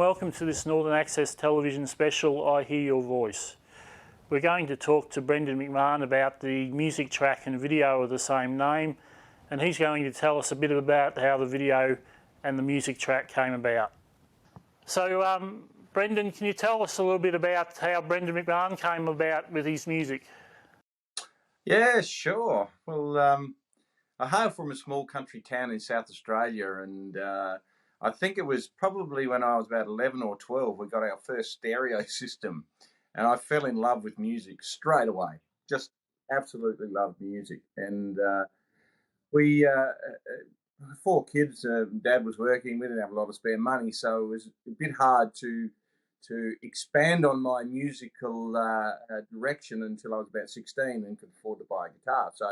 welcome to this Northern Access television special, I Hear Your Voice. We're going to talk to Brendan McMahon about the music track and video of the same name, and he's going to tell us a bit about how the video and the music track came about. So, Brendan, can you tell us a little bit about how Brendan McMahon came about with his music? Yeah, sure. Well, I hail from a small country town in South Australia, and I think it was probably when I was about 11 or 12, we got our first stereo system, and I fell in love with music straight away. Just absolutely loved music. And we, 4 kids, Dad was working, we didn't have a lot of spare money, so it was a bit hard to expand on my musical direction until I was about 16 and could afford to buy a guitar. So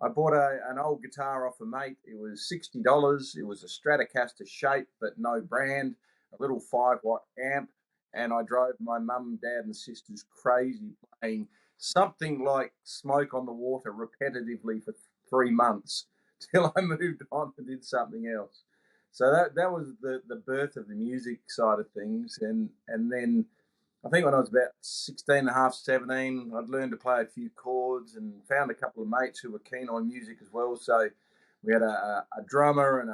I bought an old guitar off a mate. It was $60. It was a Stratocaster shape, but no brand, a little 5-watt amp. And I drove my mum, dad, and sisters crazy playing something like Smoke on the Water repetitively for 3 months till I moved on and did something else. So that was the birth of the music side of things. And then I think when I was about 16 and a half, 17, I'd learned to play a few chords and found a couple of mates who were keen on music as well. So we had a drummer and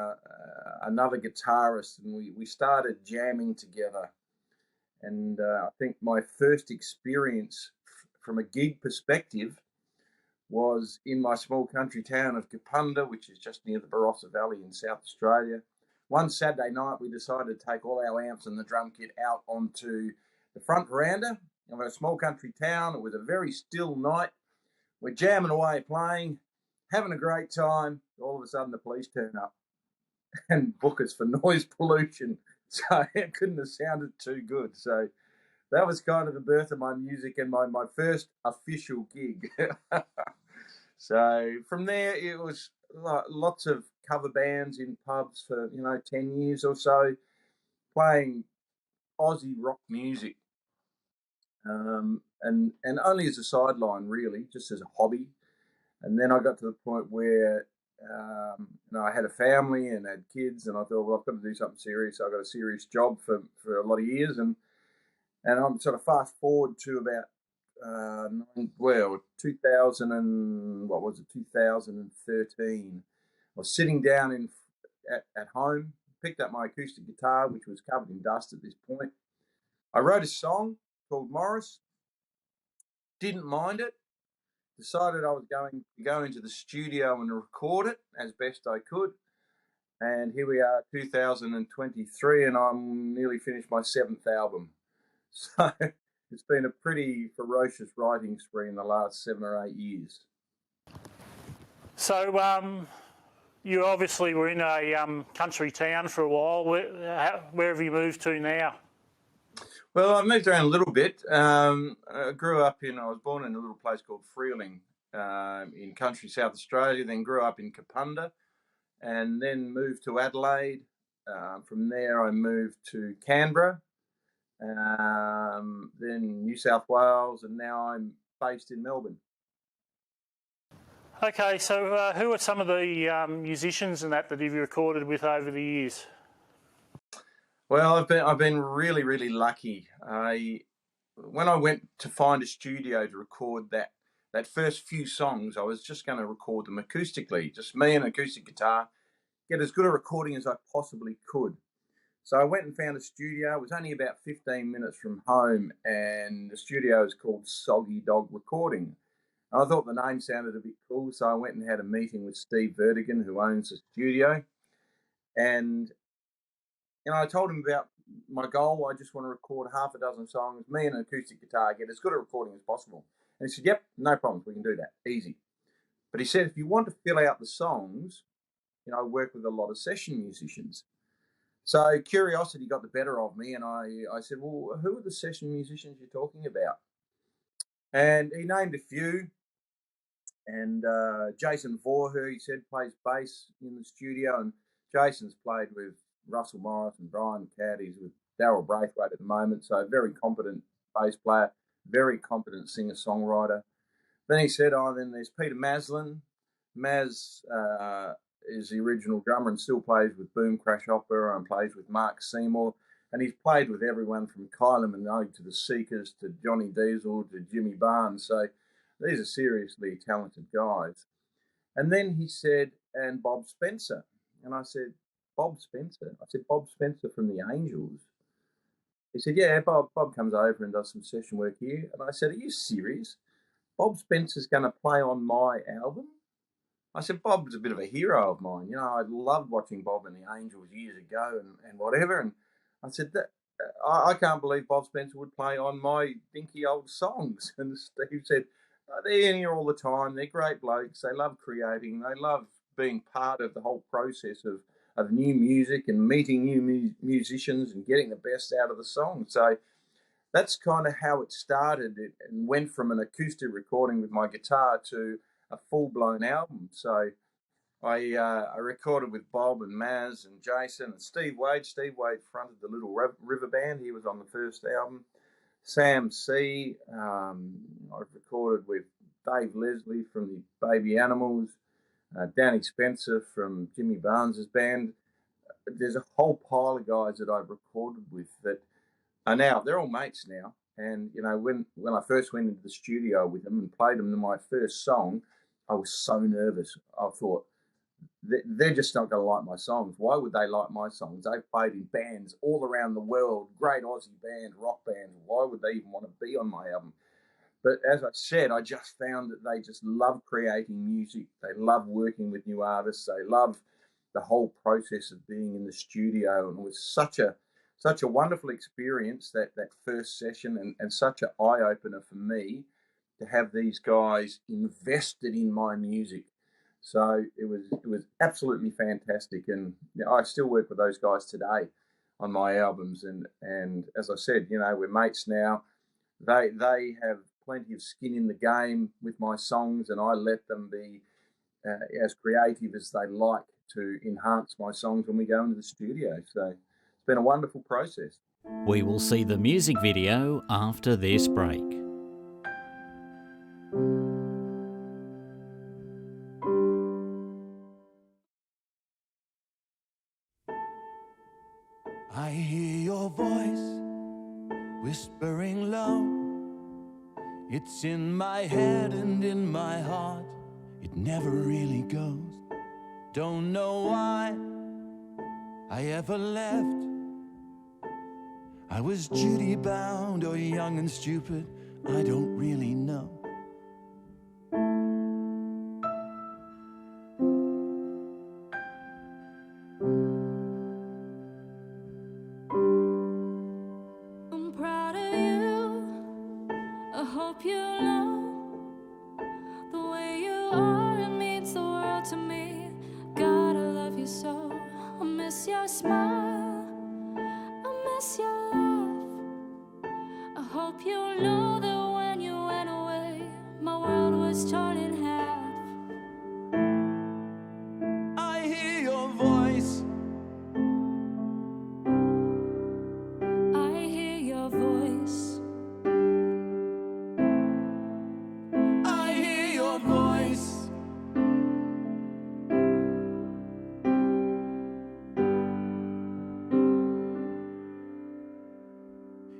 another guitarist, and we started jamming together. And I think my first experience from a gig perspective was in my small country town of Kapunda, which is just near the Barossa Valley in South Australia. One Saturday night, we decided to take all our amps and the drum kit out onto the front veranda of a small country town. It was a very still night. We're jamming away, playing, having a great time. All of a sudden, the police turn up and book us for noise pollution. So it couldn't have sounded too good. So that was kind of the birth of my music and my first official gig. So from there, it was lots of cover bands in pubs for 10 years or so, playing Aussie rock music, and only as a sideline, really, just as a hobby. And then I got to the point where I had a family and had kids, and I thought, well, I've got to do something serious. So I got a serious job for a lot of years, and I'm sort of fast forward to about 2000 and 2013. I was sitting down at home, picked up my acoustic guitar, which was covered in dust at this point. I wrote a song called Morris, didn't mind it, decided I was going to go into the studio and record it as best I could. And here we are, 2023, and I'm nearly finished my 7th album. So it's been a pretty ferocious writing spree in the last 7 or 8 years. So you obviously were in a country town for a while. Where have you moved to now? Well, I've moved around a little bit. I was born in a little place called Freeling in country South Australia, then grew up in Kapunda, and then moved to Adelaide. From there, I moved to Canberra, then New South Wales, and now I'm based in Melbourne. Okay, so who are some of the musicians and that you've recorded with over the years? Well, I've been really, really lucky. When I went to find a studio to record that first few songs, I was just going to record them acoustically, just me and an acoustic guitar, get as good a recording as I possibly could. So I went and found a studio. It was only about 15 minutes from home, and the studio is called Soggy Dog Recording. And I thought the name sounded a bit cool, so I went and had a meeting with Steve Vertigan, who owns the studio. And I told him about my goal. I just want to record half a dozen songs, me and an acoustic guitar, get as good a recording as possible. And he said, yep, no problems, we can do that, easy. But he said, if you want to fill out the songs, I work with a lot of session musicians. So curiosity got the better of me, and I said, well, who are the session musicians you're talking about? And he named a few. And Jason Voorher, he said, plays bass in the studio. And Jason's played with Russell Morris and Brian Cadd. He's with Darryl Braithwaite at the moment, so very competent bass player, very competent singer-songwriter. Then he said, then there's Peter Maslin. Maz is the original drummer and still plays with Boom Crash Opera and plays with Mark Seymour. And he's played with everyone from Kylie Minogue to the Seekers to Johnny Diesel to Jimmy Barnes. So these are seriously talented guys. And then he said, and Bob Spencer. And I said, Bob Spencer? I said, Bob Spencer from the Angels. He said, yeah, Bob comes over and does some session work here. And I said, are you serious? Bob Spencer's going to play on my album? I said, Bob's a bit of a hero of mine. You know, I loved watching Bob and the Angels years ago and whatever. And I said, I can't believe Bob Spencer would play on my dinky old songs. And Steve said, they're in here all the time. They're great blokes. They love creating. They love being part of the whole process of new music and meeting new musicians and getting the best out of the song. So that's kind of how it started. It and went from an acoustic recording with my guitar to a full-blown album. So I recorded with Bob and Maz and Jason and Steve Wade. Steve Wade fronted the Little River Band. He was on the first album. Sam C. I've recorded with Dave Leslie from the Baby Animals, Danny Spencer from Jimmy Barnes's band. There's a whole pile of guys that I've recorded with that are now, they're all mates now. And, you know, when I first went into the studio with them and played them my first song, I was so nervous. I thought, they're just not going to like my songs. Why would they like my songs? They've played in bands all around the world, great Aussie band, rock bands. Why would they even want to be on my album? But as I said, I just found that they just love creating music. They love working with new artists. They love the whole process of being in the studio. And it was such a wonderful experience, that first session, and such an eye-opener for me to have these guys invested in my music. So it was absolutely fantastic, and I still work with those guys today on my albums. And as I said, you know, we're mates now. They have plenty of skin in the game with my songs, and I let them be as creative as they like to enhance my songs when we go into the studio. So it's been a wonderful process. We will see the music video after this break. I hear your voice whispering low. It's in my head and in my heart. It never really goes. Don't know why I ever left. I was duty bound or young and stupid. I don't really know.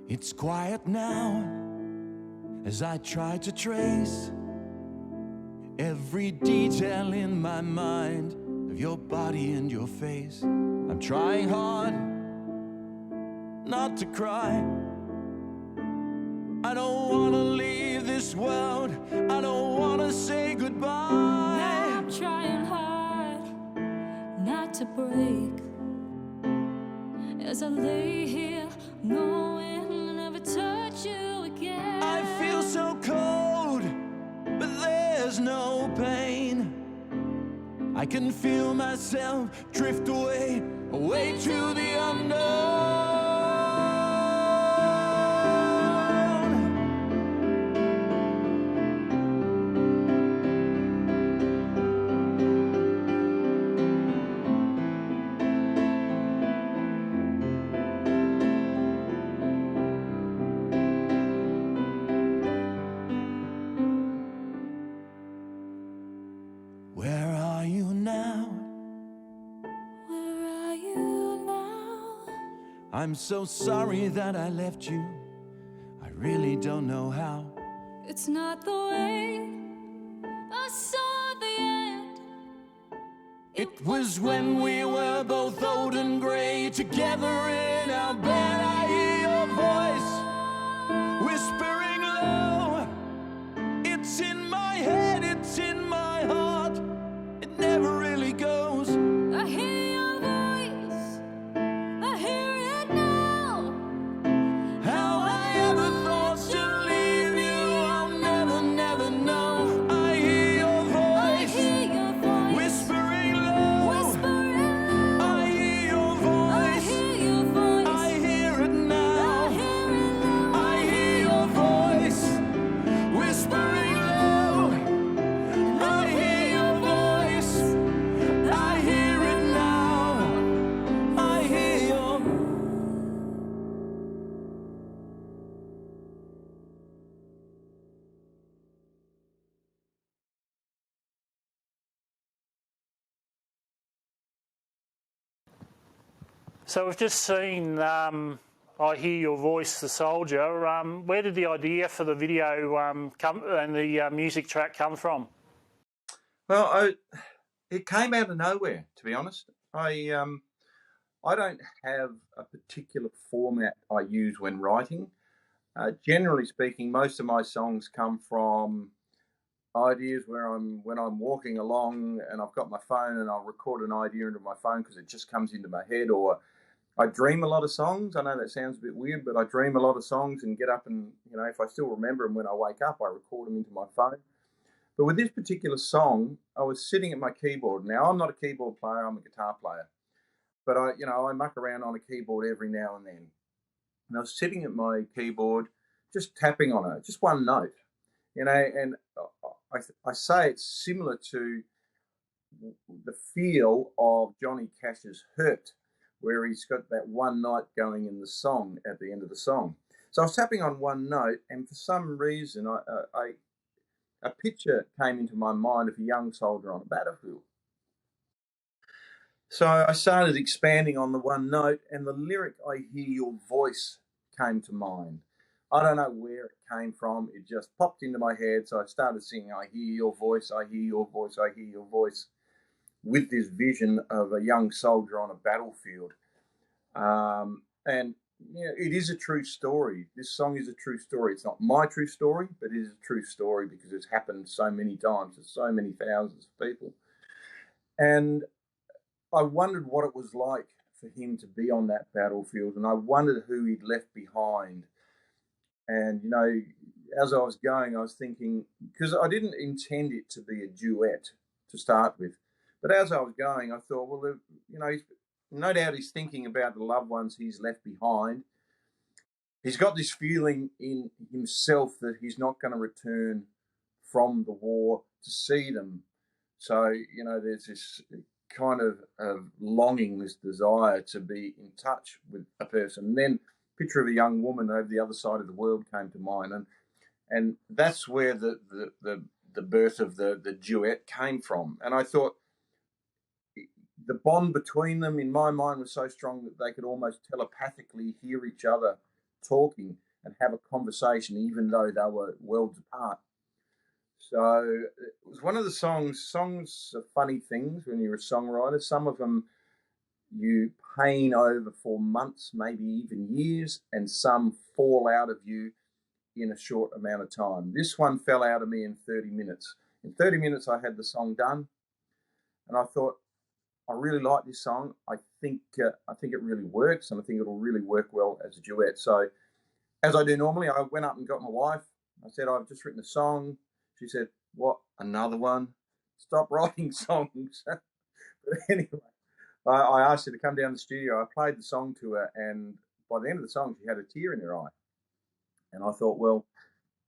It's quiet now as I try to trace every detail in my mind of your body and your face. I'm trying hard not to cry. I don't want to leave this world. I don't want to say goodbye. Now I'm trying hard not to break as I lay here knowing I'll never touch you again. I feel so cold, but there's no pain. I can feel myself drift away, away to the unknown. Where are you now? Where are you now? I'm so sorry that I left you. I really don't know how. It's not the way I saw the end. It was when we were both old and grey, together in our bed. I hear your voice whispering low. It's in my head, it's in my heart. It never really goes. I hear your voice, I hear it now. How I ever thought to leave you, I'll never, never know. I hear your I voice hear your voice whispering low. whispering low. I hear your I voice. hear your voice, I hear it now. I hear it now. I hear your voice whispering low. I hear your voice. I hear it now. I hear your. So we've just seen I Hear Your Voice, The Soldier. Where did the idea for the video come and the music track come from? Well, it came out of nowhere, to be honest. I don't have a particular format I use when writing. Generally speaking, most of my songs come from ideas when I'm walking along and I've got my phone and I'll record an idea into my phone because it just comes into my head, or I dream a lot of songs. I know that sounds a bit weird, but I dream a lot of songs and get up and, if I still remember them when I wake up, I record them into my phone. But with this particular song, I was sitting at my keyboard. Now, I'm not a keyboard player, I'm a guitar player. But I muck around on a keyboard every now and then. And I was sitting at my keyboard, just tapping on it, just one note, and I say it's similar to the feel of Johnny Cash's Hurt, where he's got that one note going in the song at the end of the song. So I was tapping on one note, and for some reason, a picture came into my mind of a young soldier on a battlefield. So I started expanding on the one note, and the lyric, I hear your voice, came to mind. I don't know where it came from. It just popped into my head. So I started singing, I hear your voice, I hear your voice, I hear your voice, with this vision of a young soldier on a battlefield. And it is a true story. This song is a true story. It's not my true story, but it is a true story because it's happened so many times to so many thousands of people. And I wondered what it was like for him to be on that battlefield, and I wondered who he'd left behind. And, as I was going, I was thinking, because I didn't intend it to be a duet to start with, but as I was going, I thought, well, no doubt he's thinking about the loved ones he's left behind. He's got this feeling in himself that he's not going to return from the war to see them. So, there's this kind of longing, this desire to be in touch with a person. And then a picture of a young woman over the other side of the world came to mind. And that's where the birth of the duet came from. And I thought, the bond between them, in my mind, was so strong that they could almost telepathically hear each other talking and have a conversation, even though they were worlds apart. So it was one of the songs. Songs are funny things when you're a songwriter. Some of them you pain over for months, maybe even years, and some fall out of you in a short amount of time. This one fell out of me in 30 minutes. In 30 minutes, I had the song done, and I thought, I really like this song. I think it really works, and I think it'll really work well as a duet. So, as I do normally, I went up and got my wife. I said, I've just written a song. She said, what, another one? Stop writing songs. But anyway, I asked her to come down to the studio. I played the song to her, and by the end of the song, she had a tear in her eye. And I thought, well,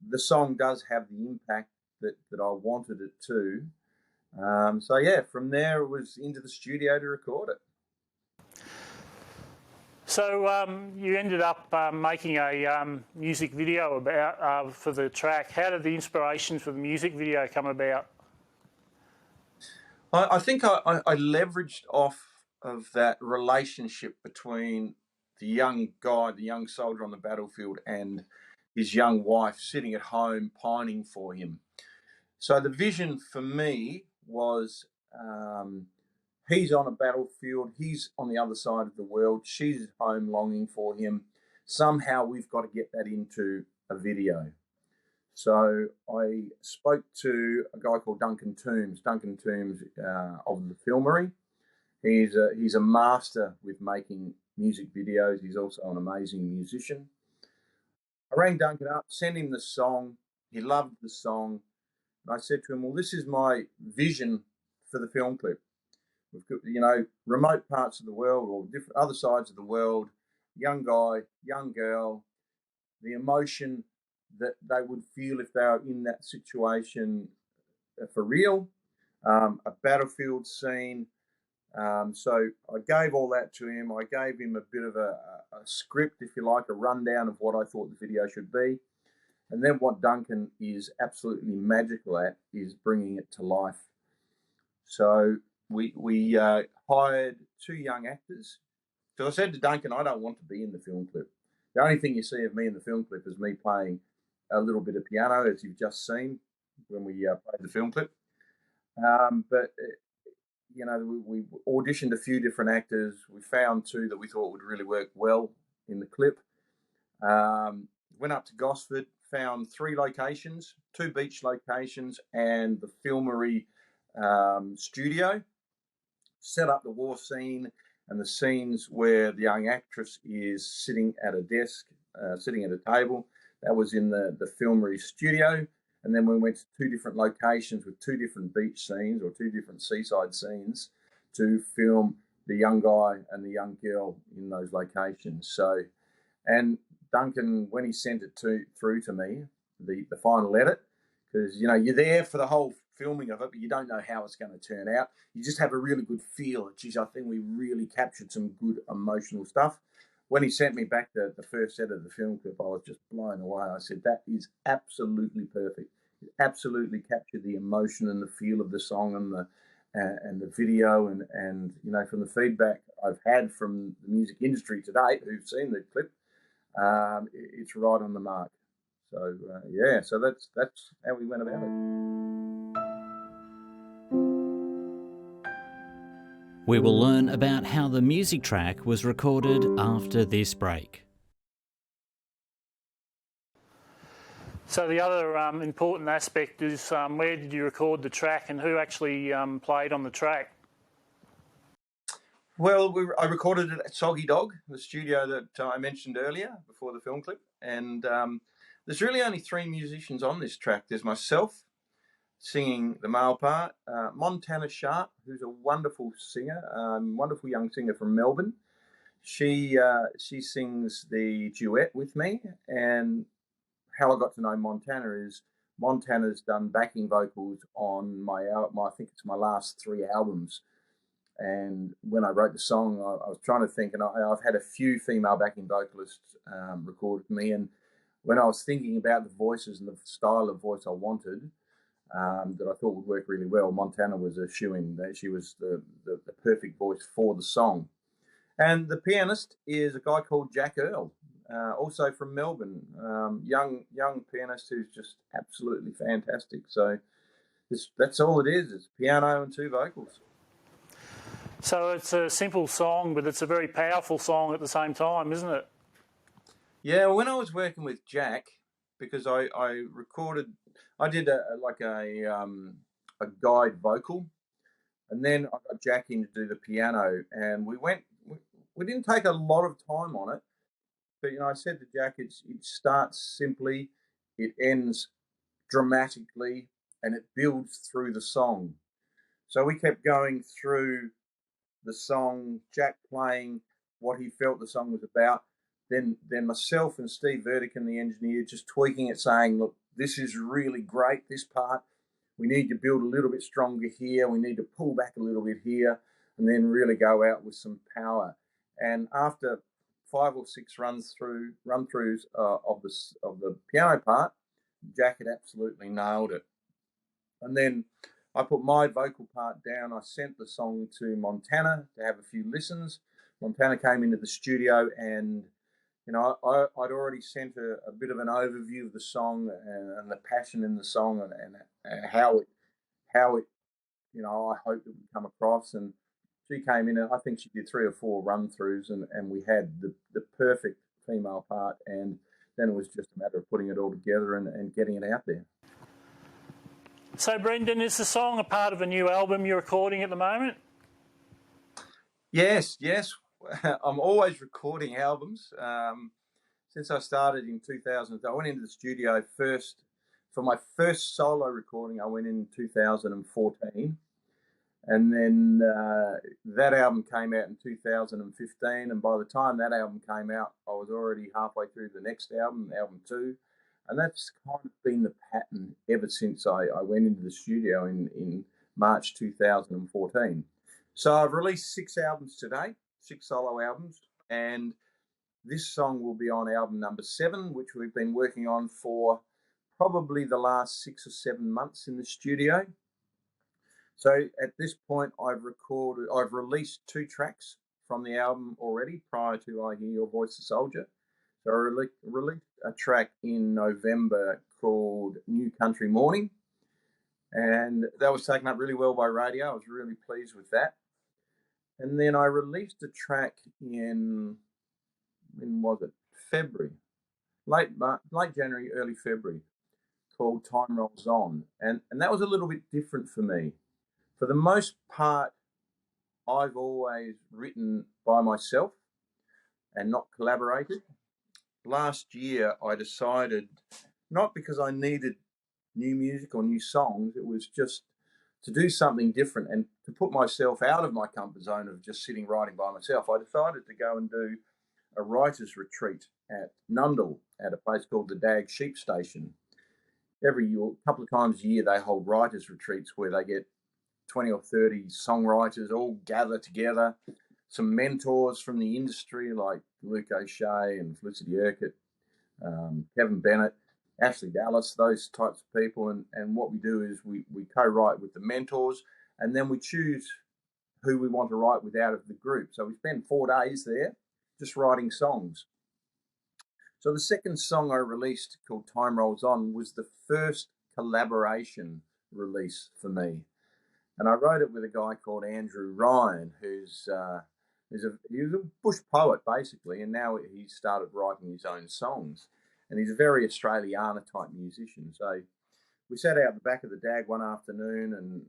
the song does have the impact that I wanted it to. So yeah, from there it was into the studio to record it. So you ended up making a music video about for the track. How did the inspiration for the music video come about? I think I leveraged off of that relationship between the young guy, the young soldier on the battlefield, and his young wife sitting at home pining for him. So the vision for me was he's on a battlefield, he's on the other side of the world, she's at home longing for him. Somehow we've got to get that into a video. So I spoke to a guy called Duncan Toombs of the Filmery. He's a master with making music videos. He's also an amazing musician. I rang Duncan up, sent him the song. He loved the song. And I said to him, well, this is my vision for the film clip. We've got, remote parts of the world or different other sides of the world, young guy, young girl, the emotion that they would feel if they were in that situation for real, a battlefield scene. So I gave all that to him. I gave him a bit of a script, if you like, a rundown of what I thought the video should be. And then what Duncan is absolutely magical at is bringing it to life. So we hired 2 young actors. So I said to Duncan, I don't want to be in the film clip. The only thing you see of me in the film clip is me playing a little bit of piano, as you've just seen when we played the film clip. But we auditioned a few different actors. We found 2 that we thought would really work well in the clip. Went up to Gosford, found 3 locations, 2 beach locations and the Filmery studio. Set up the war scene and the scenes where the young actress is sitting at a desk, sitting at a table. That was in the Filmery studio. And then we went to 2 different locations with 2 different beach scenes or 2 different seaside scenes to film the young guy and the young girl in those locations. So, and Duncan, when he sent it through to me, the final edit, because, you're there for the whole filming of it, but you don't know how it's going to turn out. You just have a really good feel. Geez, I think we really captured some good emotional stuff. When he sent me back the first set of the film clip, I was just blown away. I said, that is absolutely perfect. It absolutely captured the emotion and the feel of the song and the video. And from the feedback I've had from the music industry to date who've seen the clip, it's right on the mark. So, so that's how we went about it. We will learn about how the music track was recorded after this break. So the other important aspect is where did you record the track and who actually played on the track? Well, I recorded it at Soggy Dog, the studio that I mentioned earlier before the film clip. And there's really only 3 musicians on this track. There's myself singing the male part, Montana Sharp, who's a wonderful singer, wonderful young singer from Melbourne. She sings the duet with me. And how I got to know Montana is Montana's done backing vocals on my I think it's my last 3 albums. And when I wrote the song, I was trying to think, and I've had a few female backing vocalists record with me. And when I was thinking about the voices and the style of voice I wanted, that I thought would work really well, Montana was a shoo-in. She was the perfect voice for the song. And the pianist is a guy called Jack Earl, also from Melbourne, young pianist who's just absolutely fantastic. So that's all it is. It's piano and 2 vocals. So it's a simple song, but it's a very powerful song at the same time, isn't it? Yeah, when I was working with Jack, because I did a guide vocal, and then I got Jack in to do the piano, and we didn't take a lot of time on it, but I said to Jack, it starts simply, it ends dramatically, and it builds through the song. So we kept going through the song, Jack playing what he felt the song was about, then myself and Steve Vertican, the engineer, just tweaking it, saying, look, this is really great, this part. We need to build a little bit stronger here. We need to pull back a little bit here, and then really go out with some power. And after 5 or 6 run-throughs of the piano part, Jack had absolutely nailed it. And then I put my vocal part down. I sent the song to Montana to have a few listens. Montana came into the studio, and I'd already sent a bit of an overview of the song and the passion in the song and how it I hoped it would come across. And she came in, and I think she did 3 or 4 run-throughs, and we had the perfect female part, and then it was just a matter of putting it all together and getting it out there. So, Brendan, is the song a part of a new album you're recording at the moment? Yes. I'm always recording albums. Since I started in 2000, I went into the studio first. For my first solo recording, I went in 2014. And then that album came out in 2015. And by the time that album came out, I was already halfway through the next album, album 2. And that's kind of been the pattern ever since I went into the studio in March 2014. So I've released 6 albums today, 6 solo albums. And this song will be on album number 7, which we've been working on for probably the last 6 or 7 months in the studio. So at this point, I've released 2 tracks from the album already prior to I Hear Your Voice, a Soldier. So I released a track in November called New Country Morning, and that was taken up really well by radio. I was really pleased with that. And then I released a track in, when was it? February, late January, early February, called Time Rolls On, and that was a little bit different for me. For the most part, I've always written by myself and not collaborated. Last year, I decided, not because I needed new music or new songs, it was just to do something different and to put myself out of my comfort zone of just sitting writing by myself. I decided to go and do a writer's retreat at Nundle at a place called the Dag Sheep Station. Every year, a couple of times a year, they hold writers' retreats where they get 20 or 30 songwriters all gather together, some mentors from the industry like Luke O'Shea and Felicity Urquhart, Kevin Bennett, Ashley Dallas, those types of people. And what we do is we co-write with the mentors, and then we choose who we want to write with out of the group. So we spend 4 days there just writing songs. So the second song I released, called Time Rolls On, was the first collaboration release for me. And I wrote it with a guy called Andrew Ryan, he was a bush poet, basically, and now he's started writing his own songs. And he's a very Australiana type musician. So we sat out the back of the Dag one afternoon and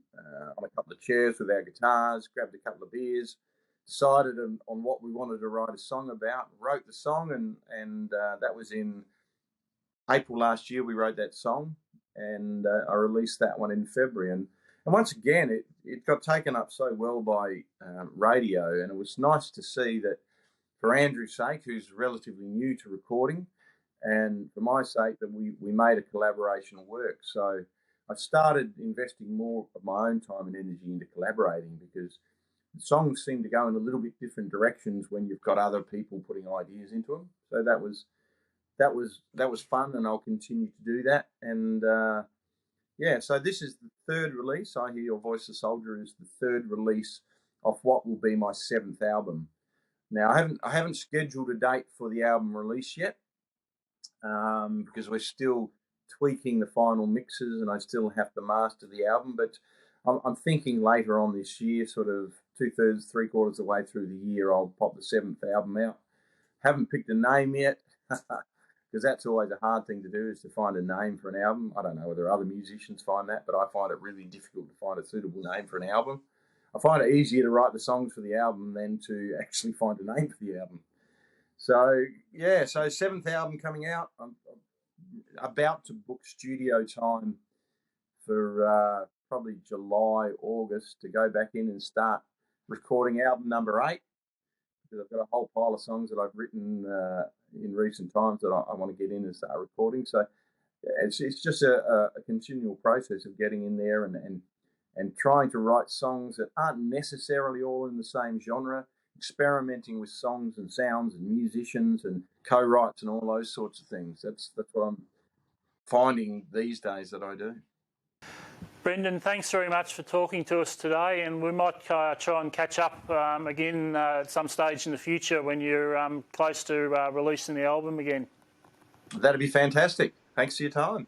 on a couple of chairs with our guitars, grabbed a couple of beers, decided on what we wanted to write a song about, wrote the song, and that was in April last year. We wrote that song, and I released that one in February. And once again, it got taken up so well by radio, and it was nice to see that for Andrew's sake, who's relatively new to recording, and for my sake, that we made a collaboration work. So I started investing more of my own time and energy into collaborating, because the songs seem to go in a little bit different directions when you've got other people putting ideas into them. So that was fun, and I'll continue to do that. And so this is the 3rd release. I Hear Your Voice, a Soldier is the 3rd release of what will be my 7th album. Now I haven't scheduled a date for the album release yet, because we're still tweaking the final mixes and I still have to master the album. But I'm thinking later on this year, sort of 2/3, 3/4 of the way through the year, I'll pop the 7th album out. Haven't picked a name yet. Because that's always a hard thing to do, is to find a name for an album. I don't know whether other musicians find that, but I find it really difficult to find a suitable name for an album. I find it easier to write the songs for the album than to actually find a name for the album. So, yeah, so 7th album coming out. I'm about to book studio time for probably July, August, to go back in and start recording album number 8. Because I've got a whole pile of songs that I've written in recent times that I want to get in and start recording. So it's just a continual process of getting in there and trying to write songs that aren't necessarily all in the same genre, experimenting with songs and sounds and musicians and co-writes and all those sorts of things. That's what I'm finding these days that I do. Brendan, thanks very much for talking to us today, and we might try and catch up again at some stage in the future when you're close to releasing the album again. That'd be fantastic. Thanks for your time.